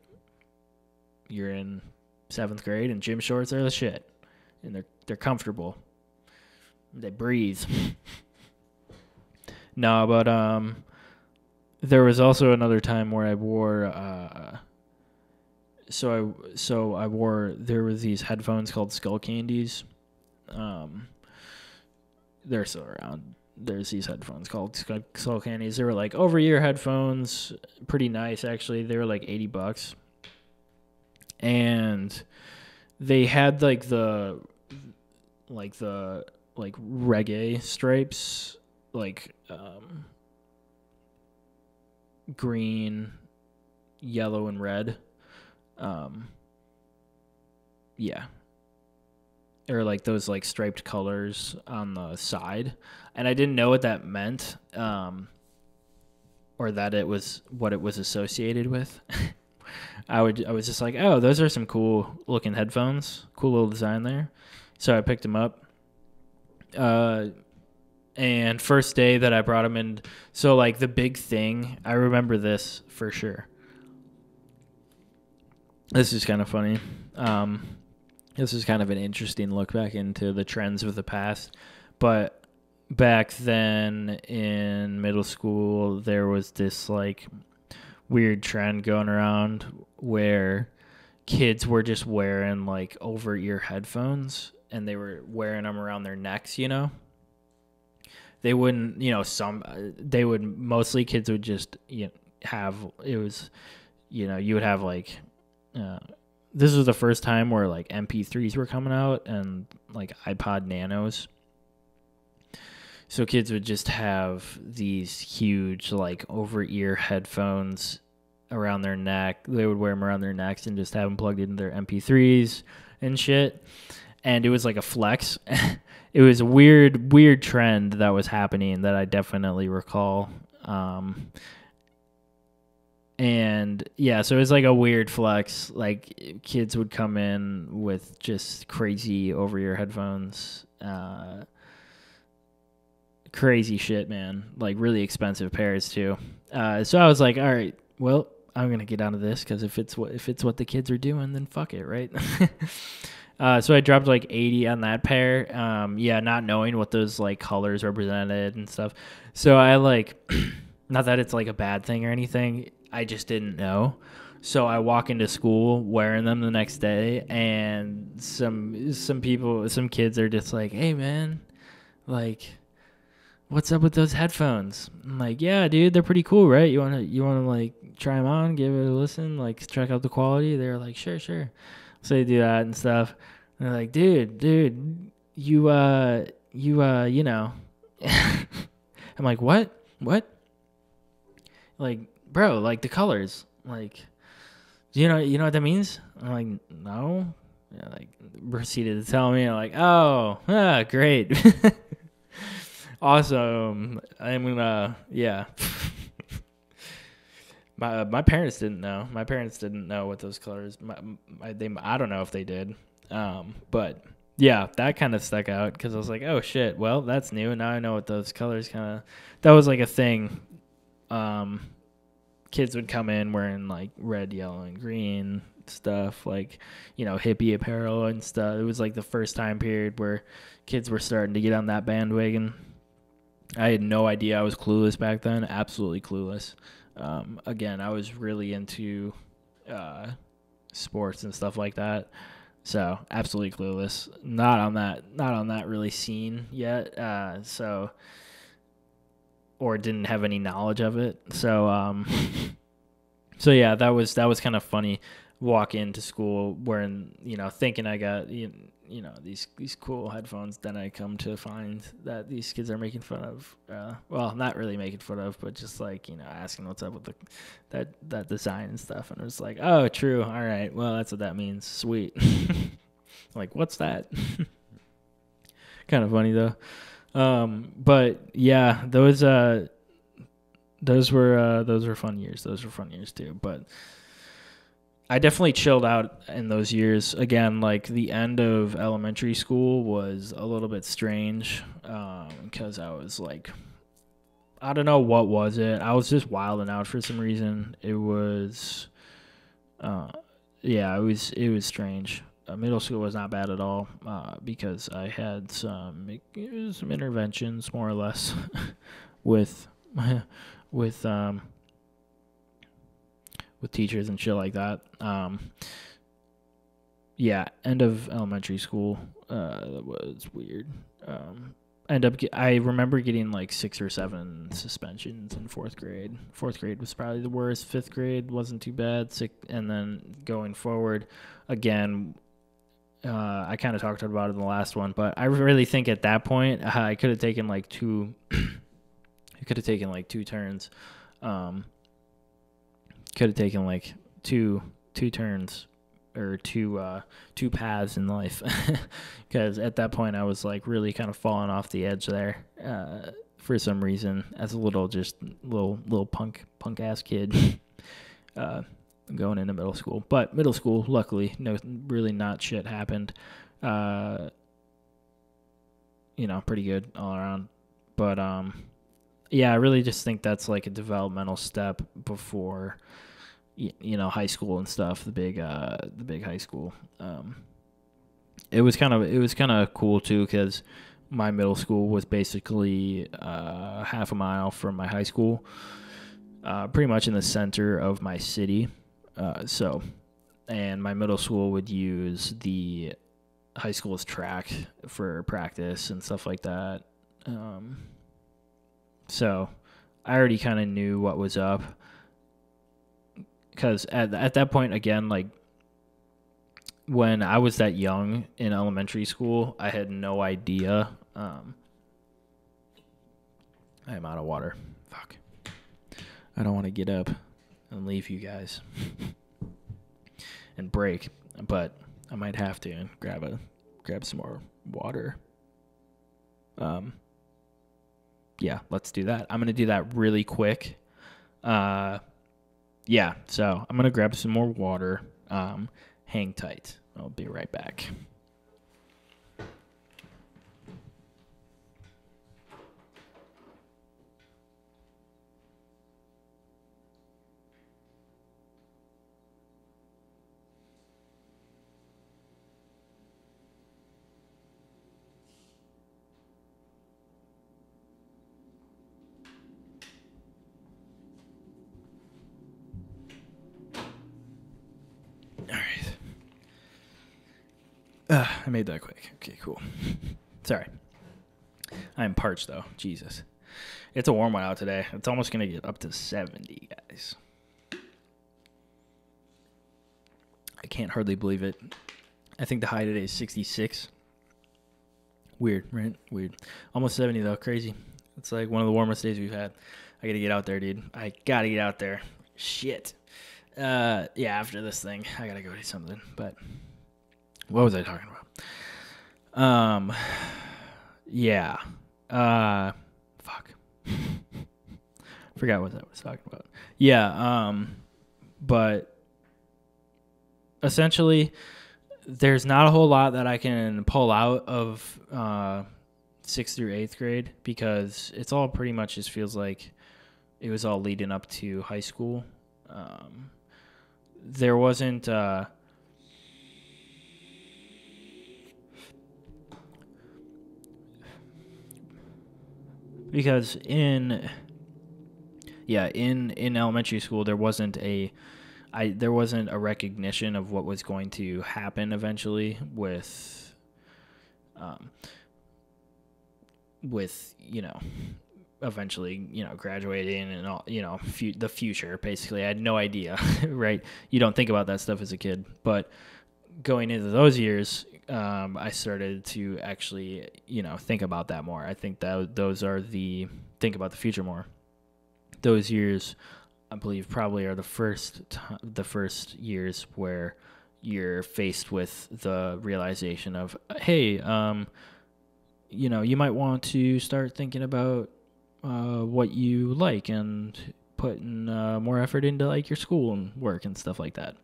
You're in 7th grade and gym shorts are the shit. And they're comfortable. They breathe. No, but there was also another time where I wore there were these headphones called Skull Candies. They're still around. There's these headphones called Skull Candies. They were like over-ear headphones, pretty nice actually. They were like $80. And they had like the reggae stripes, like green, yellow, and red. Yeah. Or like those like striped colors on the side. And I didn't know what that meant, or that it was what it was associated with. I was just like, oh, those are some cool looking headphones. Cool little design there. So I picked them up. And first day that I brought them in, so like the big thing, I remember this for sure. This is kind of funny. This is kind of an interesting look back into the trends of the past. But back then in middle school, there was this like weird trend going around where kids were just wearing like over-ear headphones, and they were wearing them around their necks, you know? They wouldn't, mostly kids would just, have, it was, you would have like, this was the first time where like MP3s were coming out and like iPod Nanos. So kids would just have these huge like over-ear headphones around their neck. They would wear them around their necks and just have them plugged into their MP3s and shit. And it was like a flex. It was a weird trend that was happening that I definitely recall. And yeah, so it was like a weird flex. Like kids would come in with just crazy over-ear headphones. Crazy shit, man. Like really expensive pairs too. So I was like, all right, well, I'm gonna get onto this because if it's what the kids are doing, then fuck it, right? So I dropped like 80 on that pair. Yeah, not knowing what those like colors represented and stuff. So I like, not that it's like a bad thing or anything. I just didn't know. So I walk into school wearing them the next day, and some kids are just like, "Hey man, like, what's up with those headphones?" I'm like, "Yeah, dude, they're pretty cool, right? You wanna like try them on, give it a listen, like check out the quality." They're like, "Sure, sure." So they do that and stuff. And they're like, "Dude, you know." I'm like, "What? What?" Like, bro, like the colors, like, you know what that means? I'm like, no. Yeah, like proceeded to tell me, I'm like, oh, great. Awesome. I'm gonna, yeah. My parents didn't know. My parents didn't know what those colors. I don't know if they did. But yeah, that kind of stuck out because I was like, oh shit. Well, that's new. Now I know what those colors kind of. That was like a thing. Um, Kids would come in wearing like red, yellow, and green stuff, like, hippie apparel and stuff. It was like the first time period where kids were starting to get on that bandwagon. I had no idea. I was clueless back then, absolutely clueless. Again, I was really into uh, sports and stuff like that, so absolutely clueless. Not on that really scene yet. Or didn't have any knowledge of it. So yeah, that was kind of funny. Walk into school wearing, thinking I got these cool headphones. Then I come to find that these kids are making fun of. Well, not really making fun of, but just like asking what's up with that design and stuff. And it was like, oh, true. All right. Well, that's what that means. Sweet. Like, what's that? Kind of funny though. But yeah, those were fun years. Those were fun years too. But I definitely chilled out in those years. Again, like the end of elementary school was a little bit strange because I was like, I don't know what was it. I was just wilding out for some reason. It was, yeah, it was strange. Middle school was not bad at all because I had some interventions more or less with with with teachers and shit like that. Yeah, end of elementary school was weird. I remember getting like 6 or 7 suspensions in fourth grade. Fourth grade was probably the worst. Fifth grade wasn't too bad. And then going forward, again, I kind of talked about it in the last one, but I really think at that point I could have taken like two. I could have taken like 2 turns. Could have taken like two turns or two paths in life because at that point I was like really kind of falling off the edge there for some reason as a little punk ass kid going into middle school. But middle school, luckily, no, really not shit happened. Pretty good all around. But yeah, I really just think that's like a developmental step before high school and stuff, the big high school. It was kind of cool too because my middle school was basically half a mile from my high school, pretty much in the center of my city. And my middle school would use the high school's track for practice and stuff like that. So I already kind of knew what was up because at that point, again, like when I was that young in elementary school, I had no idea. I am out of water. Fuck. I don't want to get up and leave you guys and break, but I might have to and grab some more water. Yeah, let's do that. I'm gonna do that really quick. Yeah, so I'm gonna grab some more water. Hang tight. I'll be right back. I made that quick. Okay, cool. Sorry. I'm parched, though. Jesus. It's a warm one out today. It's almost going to get up to 70, guys. I can't hardly believe it. I think the high today is 66. Weird, right? Weird. Almost 70, though. Crazy. It's like one of the warmest days we've had. I got to get out there, dude. I got to get out there. Shit. Yeah, after this thing, I got to go do something. But what was I talking about? Yeah. Fuck. Forgot what I was talking about. Yeah, but essentially, there's not a whole lot that I can pull out of 6th through 8th grade because it's all pretty much just feels like it was all leading up to high school. There wasn't because in elementary school there wasn't a recognition of what was going to happen eventually with eventually, graduating and all, the future, basically. I had no idea, right? You don't think about that stuff as a kid, but going into those years, I started to actually, think about that more. I think that think about the future more. Those years, I believe, probably are the first years where you're faced with the realization of, hey, you might want to start thinking about what you like and putting more effort into like your school and work and stuff like that.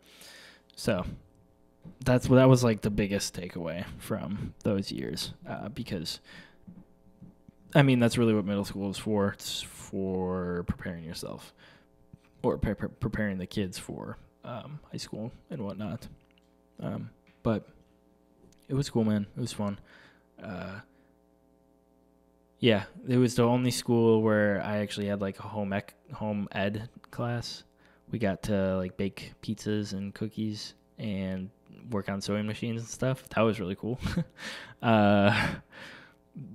So that was like the biggest takeaway from those years, because that's really what middle school is for. It's for preparing yourself or preparing the kids for high school and whatnot. But it was cool, man. It was fun. Yeah, it was the only school where I actually had like a home ed class. We got to like bake pizzas and cookies and work on sewing machines and stuff. That was really cool.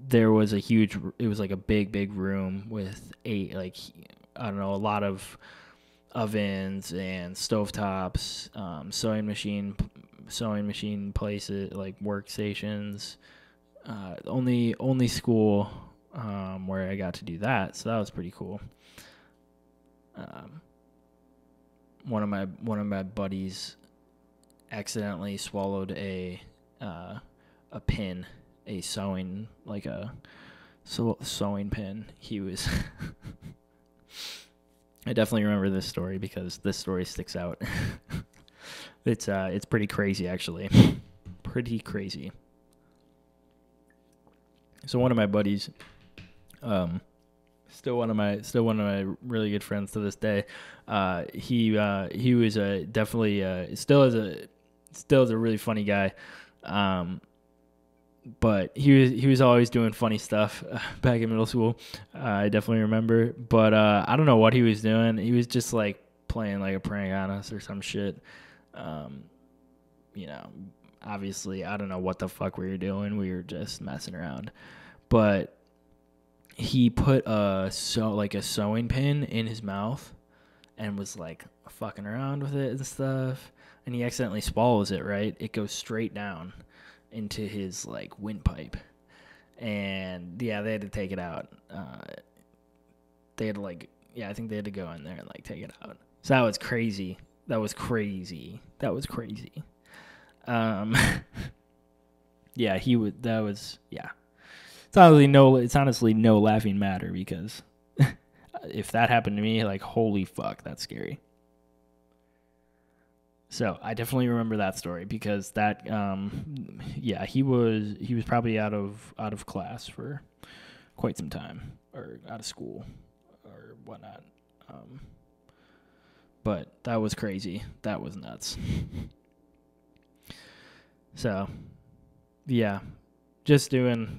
There was it was like a big room with a lot of ovens and stovetops, sewing machine places, like workstations. Only school where I got to do that, so that was pretty cool. One of my buddies accidentally swallowed a pin, a sewing pin. He was I definitely remember this story because this story sticks out. It's pretty crazy, actually. Pretty crazy. So one of my buddies, still one of my really good friends to this day. He was definitely still is a really funny guy. But he was always doing funny stuff back in middle school. I definitely remember. But I don't know what he was doing. He was just like playing like a prank on us or some shit. Obviously, I don't know what the fuck we were doing. We were just messing around. But he put a sewing pin in his mouth and was like fucking around with it and stuff. And he accidentally swallows it, right? It goes straight down into his like windpipe. And yeah, they had to take it out. They had to I think they had to go in there and like take it out. So that was crazy. Yeah, it's honestly no laughing matter because if that happened to me, like, holy fuck, that's scary. So I definitely remember that story because that, he was probably out of class for quite some time or out of school or whatnot. But that was crazy. That was nuts. So, yeah, just doing,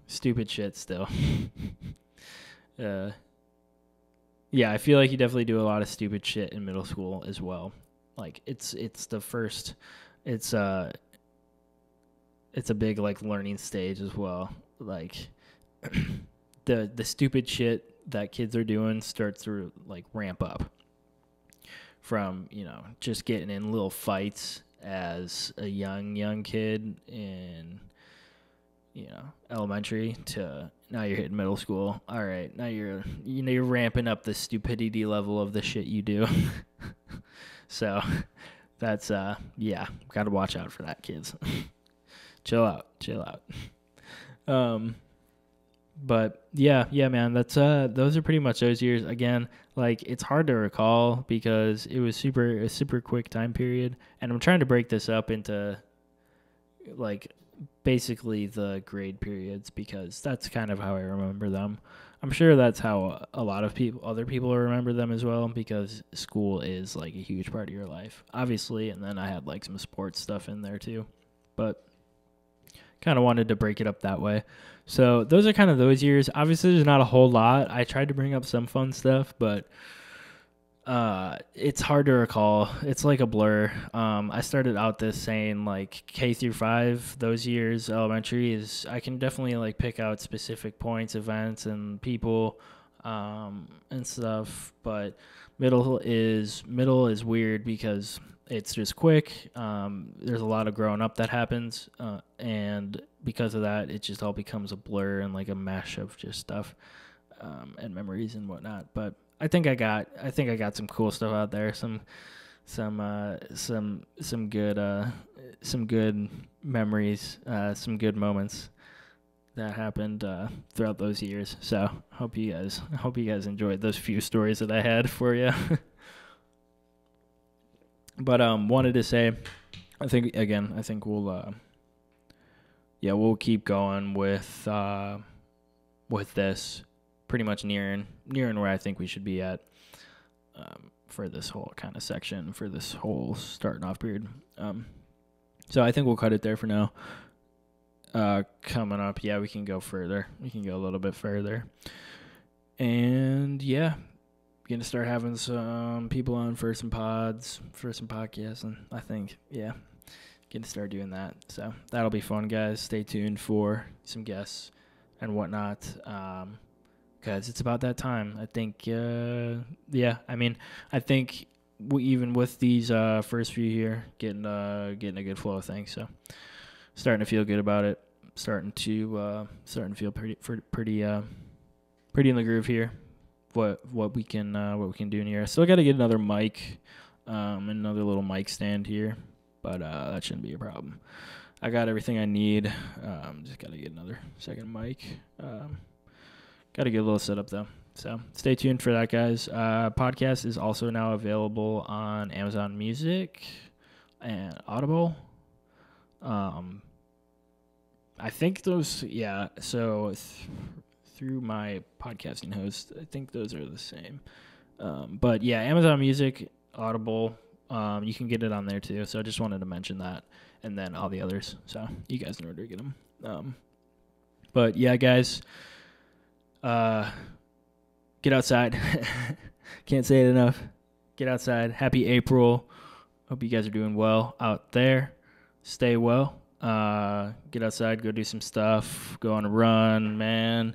stupid shit still. Yeah, I feel like you definitely do a lot of stupid shit in middle school as well. Like it's it's a big like learning stage as well. Like the stupid shit that kids are doing starts to like ramp up from, just getting in little fights as a young kid in, elementary to now you're hitting middle school. All right, now you're ramping up the stupidity level of the shit you do. So that's got to watch out for that, kids. Chill out. But yeah, man, that's those are pretty much those years. Again, like it's hard to recall because it was a super quick time period, and I'm trying to break this up into like basically the grade periods because that's kind of how I remember them. I'm sure that's how a lot of other people remember them as well, because school is like a huge part of your life, obviously. And then I had like some sports stuff in there too, but kind of wanted to break it up that way. So those are kind of those years. Obviously, there's not a whole lot. I tried to bring up some fun stuff, but it's hard to recall. It's like a blur. I started out this saying like K through 5, those years, elementary is, I can definitely like pick out specific points, events, and people, and stuff. But middle is weird because it's just quick. There's a lot of growing up that happens, and because of that, it just all becomes a blur and like a mesh of just stuff, and memories and whatnot. But I think I got some cool stuff out there. Some good memories, some good moments that happened throughout those years. So hope you guys enjoyed those few stories that I had for you. But wanted to say, I think we'll keep going with this, pretty much nearing where I think we should be at for this whole kind of section, for this whole starting off period. So I think we'll cut it there for now. Coming up, we can go further. We can go a little bit further. And gonna start having some people on for some podcasts, and I think gonna start doing that. So that'll be fun, guys. Stay tuned for some guests and whatnot, because it's about that time. I think I think even with these first few here, getting a good flow of things, so starting to feel good about it, starting to feel pretty in the groove here. What we can do in here. Still got to get another mic, another little mic stand here, but that shouldn't be a problem. I got everything I need. Just got to get another second mic. Got to get a little setup though. So stay tuned for that, guys. Podcast is also now available on Amazon Music and Audible. I think those, so through my podcasting host, I think those are the same. But Amazon Music, Audible, you can get it on there too. So I just wanted to mention that, and then all the others, so you guys know where to get them. But guys, get outside. Can't say it enough. Get outside. Happy April. Hope you guys are doing well out there. Stay well. Get outside, go do some stuff, go on a run, man.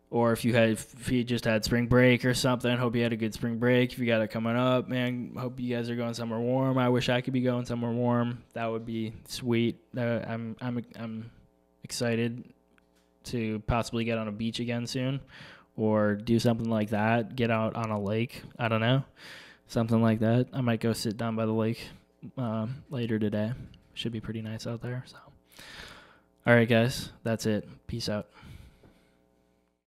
Or if you just had spring break or something, hope you had a good spring break. If you got it coming up, man, hope you guys are going somewhere warm. I wish I could be going somewhere warm. That would be sweet. I'm excited to possibly get on a beach again soon, or do something like that. Get out on a lake. I don't know, something like that. I might go sit down by the lake later today. Should be pretty nice out there. So, all right, guys, that's it. Peace out.